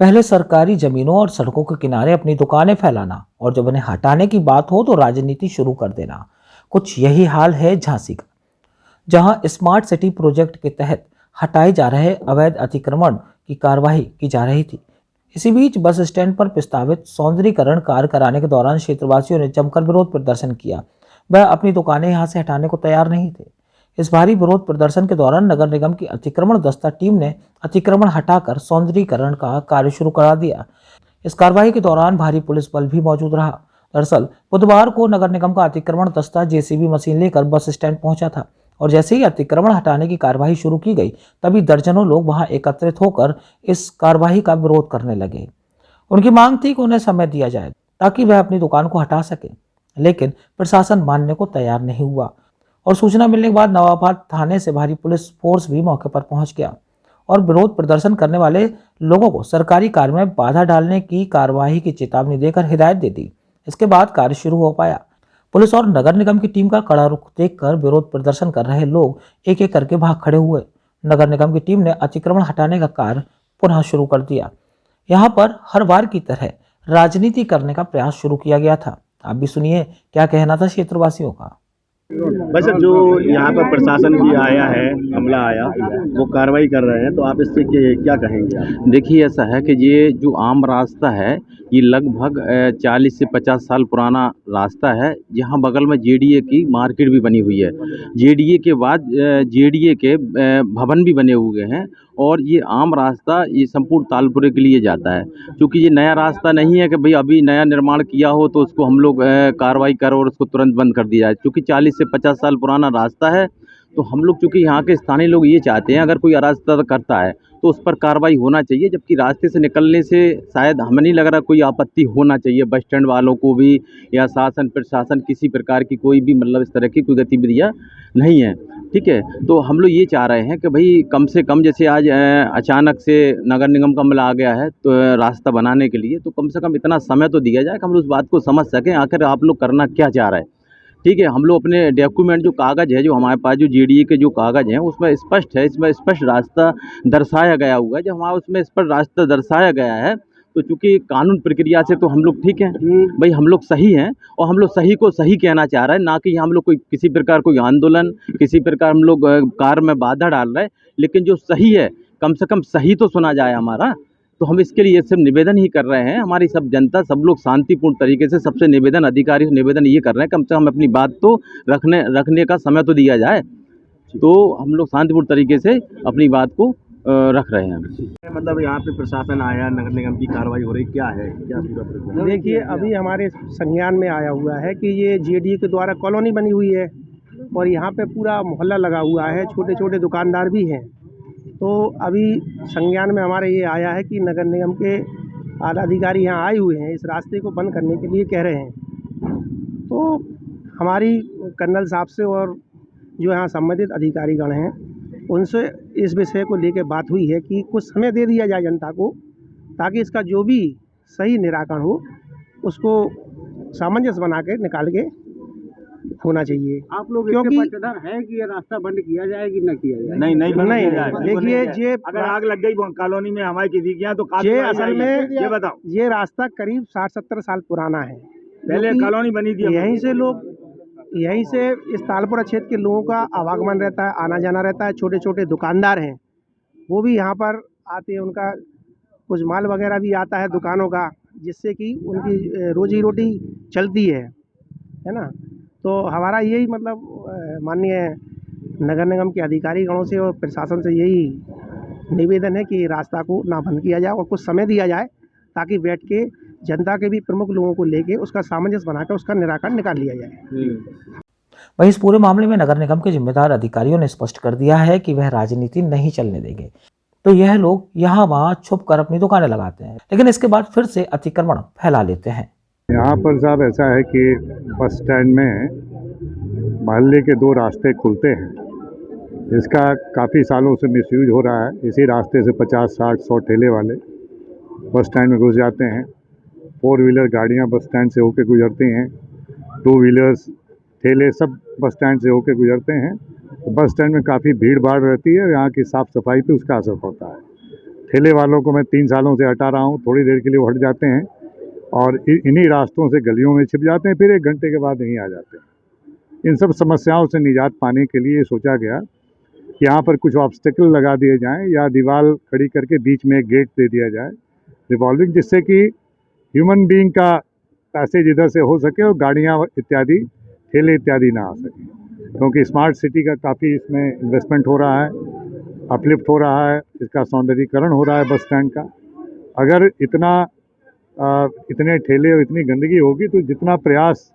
पहले सरकारी जमीनों और सड़कों के किनारे अपनी दुकानें फैलाना और जब उन्हें हटाने की बात हो तो राजनीति शुरू कर देना। कुछ यही हाल है झांसी का, जहां स्मार्ट सिटी प्रोजेक्ट के तहत हटाए जा रहे अवैध अतिक्रमण की कार्यवाही की जा रही थी। इसी बीच बस स्टैंड पर प्रस्तावित सौंदर्यीकरण कार्य कराने के दौरान क्षेत्रवासियों ने जमकर विरोध प्रदर्शन किया। वह अपनी दुकानें यहां से हटाने को तैयार नहीं थे। इस भारी विरोध प्रदर्शन के दौरान नगर निगम की अतिक्रमण दस्ता टीम ने अतिक्रमण हटाकर सौंदर्यीकरण का कार्य शुरू करा दिया। इस कार्रवाई के दौरान भारी पुलिस बल भी मौजूद रहा। दरअसल बुधवार को नगर निगम का अतिक्रमण दस्ता जेसीबी मशीन लेकर बस स्टैंड पहुंचा था और जैसे ही अतिक्रमण हटाने की कार्यवाही शुरू की गई, तभी दर्जनों लोग वहां एकत्रित होकर इस कार्यवाही का विरोध करने लगे। उनकी मांग थी कि उन्हें समय दिया जाए ताकि वह अपनी दुकान को हटा सके, लेकिन प्रशासन मानने को तैयार नहीं हुआ और सूचना मिलने के बाद नवाबाद थाने से भारी पुलिस फोर्स भी मौके पर पहुंच गया और विरोध प्रदर्शन करने वाले लोगों को सरकारी कार्य में बाधा डालने की कार्यवाही की चेतावनी देकर हिदायत दे दी। इसके बाद कार्य शुरू हो पाया। पुलिस और नगर निगम की टीम का कड़ा रुख देखकर विरोध प्रदर्शन कर रहे लोग एक एक करके भाग खड़े हुए। नगर निगम की टीम ने अतिक्रमण हटाने का कार्य पुनः शुरू कर दिया। यहाँ पर हर बार की तरह राजनीति करने का प्रयास शुरू किया गया था। आप भी सुनिए क्या कहना था क्षेत्रवासियों का। बस जो यहाँ पर प्रशासन भी आया है, हमला आया, वो कार्रवाई कर रहे हैं, तो आप इससे क्या कहेंगे आप? देखिए, ऐसा है कि ये जो आम रास्ता है, ये लगभग 40 से 50 साल पुराना रास्ता है। यहाँ बगल में जेडीए की मार्केट भी बनी हुई है। जेडीए के बाद जेडीए के भवन भी बने हुए हैं और ये आम रास्ता ये संपूर्ण तालपुरे के लिए जाता है। क्योंकि ये नया रास्ता नहीं है कि भाई अभी नया निर्माण किया हो तो उसको हम लोग कार्रवाई करो और उसको तुरंत बंद कर दिया जाए। क्योंकि 40 से 50 साल पुराना रास्ता है, तो हम लोग चूँकि यहाँ के स्थानीय लोग ये चाहते हैं अगर कोई अराजकता करता है तो उस पर कार्रवाई होना चाहिए। जबकि रास्ते से निकलने से शायद हमें नहीं लग रहा कोई आपत्ति होना चाहिए बस स्टैंड वालों को भी या शासन प्रशासन किसी प्रकार की कोई भी मतलब इस तरह की कोई गतिविधियाँ नहीं है। ठीक है, तो हम लोग ये चाह रहे हैं कि भाई कम से कम जैसे आज अचानक से नगर निगम का अमला आ गया है तो रास्ता बनाने के लिए, तो कम से कम इतना समय तो दिया जाए कि हम लोग उस बात को समझ सकें आखिर आप लोग करना क्या चाह रहे हैं। ठीक है, हम लोग अपने डॉक्यूमेंट जो कागज़ है, जो हमारे पास जो जेडीए के जो कागज़ हैं उसमें स्पष्ट है, इसमें स्पष्ट रास्ता दर्शाया गया हुआ है। जब हमारा उसमें स्पष्ट रास्ता दर्शाया गया है तो चूँकि कानून प्रक्रिया से तो हम लोग ठीक हैं, भाई हम लोग सही हैं और हम लोग सही को सही कहना चाह रहे हैं, ना कि हम लोग कोई किसी प्रकार कोई आंदोलन किसी प्रकार हम लोग कार्य में बाधा डाल रहे हैं। लेकिन जो सही है कम से कम सही तो सुना जाए हमारा। तो हम इसके लिए सिर्फ निवेदन ही कर रहे हैं। हमारी सब जनता सब लोग शांतिपूर्ण तरीके से सबसे निवेदन अधिकारी से निवेदन ये कर रहे हैं कम से कम अपनी बात तो रखने का समय तो दिया जाए। तो हम लोग शांतिपूर्ण तरीके से अपनी बात को रख रहे हैं। मतलब यहाँ पे प्रशासन आया, नगर निगम की कार्रवाई हो रही, क्या है क्या पूरा प्रक्रिया? देखिए, अभी हमारे संज्ञान में आया हुआ है कि ये जेडीए के द्वारा कॉलोनी बनी हुई है और यहाँ पे पूरा मोहल्ला लगा हुआ है, छोटे छोटे दुकानदार भी हैं। तो अभी संज्ञान में हमारे ये आया है कि नगर निगम के आला अधिकारी यहाँ आए हुए हैं, इस रास्ते को बंद करने के लिए कह रहे हैं। तो हमारी कर्नल साहब से और जो यहाँ संबंधित अधिकारीगण हैं उनसे इस विषय को लेकर बात हुई है कि कुछ समय दे दिया जाए जनता को, ताकि इसका जो भी सही निराकरण हो उसको सामंजस्य बना के निकाल के होना चाहिए। आप लोग क्योंकि पक्षधर है कि ये रास्ता बंद किया जाए कि न किया जाए? नहीं, देखिए, ये अगर आग लग गई कॉलोनी में हमारे किसी के यहाँ तो ये असल में ये बताओ, ये रास्ता करीब 60-70 साल पुराना है। पहले कॉलोनी बनी थी, यहीं से इस तालपुरा क्षेत्र के लोगों का आवागमन रहता है, आना जाना रहता है। छोटे छोटे दुकानदार हैं, वो भी यहाँ पर आते हैं, उनका कुछ माल वगैरह भी आता है दुकानों का, जिससे कि उनकी रोजी रोटी चलती है ना। तो हमारा यही मतलब माननीय नगर निगम के अधिकारी गणों से और प्रशासन से यही निवेदन है कि रास्ता को ना बंद किया जाए और कुछ समय दिया जाए, ताकि बैठ के जनता के भी प्रमुख लोगों को लेके उसका सामंजस्य बनाकर उसका निराकरण निकाल लिया जाए। वहीं इस पूरे मामले में नगर निगम के जिम्मेदार अधिकारियों ने स्पष्ट कर दिया है कि वह राजनीति नहीं चलने देंगे। तो यह लोग यहाँ वहाँ छुप कर अपनी दुकानें लगाते हैं, लेकिन इसके बाद फिर से अतिक्रमण फैला लेते हैं। यहाँ पर साहब ऐसा है कि बस स्टैंड में मोहल्ले के 2 रास्ते खुलते हैं, इसका काफ़ी सालों से मिसयूज हो रहा है। इसी रास्ते से 50, 60, 100 ठेले वाले बस स्टैंड में घुस जाते हैं। 4 व्हीलर गाड़ियाँ बस स्टैंड से होकर गुजरती हैं, 2 व्हीलर्स ठेले सब बस स्टैंड से होकर गुजरते हैं। तो बस स्टैंड में काफ़ी भीड़ भाड़ रहती है, यहाँ की साफ़ सफाई पे उसका असर पड़ता है। ठेले वालों को मैं 3 सालों से हटा रहा हूँ, थोड़ी देर के लिए वो हट जाते हैं और इन्हीं रास्तों से गलियों में छिप जाते हैं, फिर 1 घंटे के बाद यहीं आ जाते हैं। इन सब समस्याओं से निजात पाने के लिए सोचा गया कि यहाँ पर कुछ ऑब्स्टेकल लगा दिए जाएं या दीवार खड़ी करके बीच में एक गेट दे दिया जाए रिवॉल्विंग, जिससे कि ह्यूमन बीइंग का पैसेज इधर से हो सके और गाड़ियाँ इत्यादि, ठेले इत्यादि ना आ सकें, क्योंकि स्मार्ट सिटी का काफ़ी इसमें इन्वेस्टमेंट हो रहा है, अपलिफ्ट हो रहा है, इसका सौंदर्यीकरण हो रहा है बस स्टैंड का। अगर इतने ठेले और इतनी गंदगी होगी तो जितना प्रयास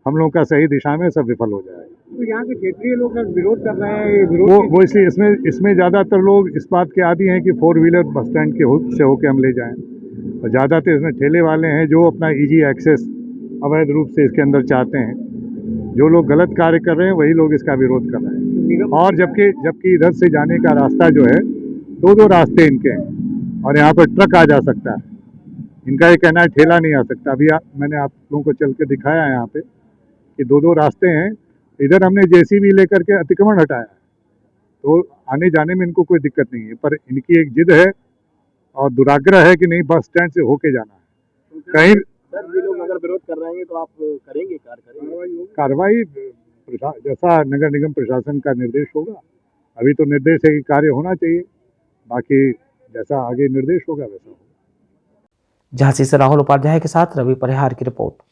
हम लोगों का सही दिशा में सब विफल हो जाएगा। तो यहाँ के क्षेत्रीय लोग विरोध कर रहे हैं, ये विरोध वो इसलिए इसमें ज़्यादातर लोग इस बात के आदी हैं कि 4 व्हीलर बस स्टैंड से होकर हम ले जाएं, और ज़्यादातर इसमें ठेले वाले हैं जो अपना ईजी एक्सेस अवैध रूप से इसके अंदर चाहते हैं। जो लोग गलत कार्य कर रहे हैं वही लोग इसका विरोध कर रहे हैं। और जबकि इधर से जाने का रास्ता जो है 2 रास्ते इनके हैं और यहाँ पर ट्रक आ जा सकता है। इनका ये कहना है ठेला नहीं आ सकता। अभी मैंने आप लोगों को चल के दिखाया यहाँ पे कि 2 रास्ते हैं। इधर हमने जेसीबी लेकर के अतिक्रमण हटाया, तो आने जाने में इनको कोई दिक्कत नहीं है, पर इनकी एक जिद है और दुराग्रह है कि नहीं बस स्टैंड से होके जाना है। कहीं सर ये लोग अगर विरोध कर रहे हैं तो आप करेंगे, कार्रवाई जैसा नगर निगम प्रशासन का निर्देश होगा। अभी तो निर्देश है कि कार्य होना चाहिए, बाकी जैसा आगे निर्देश होगा वैसा होगा। झांसी से राहुल उपाध्याय के साथ रवि परिहार की रिपोर्ट।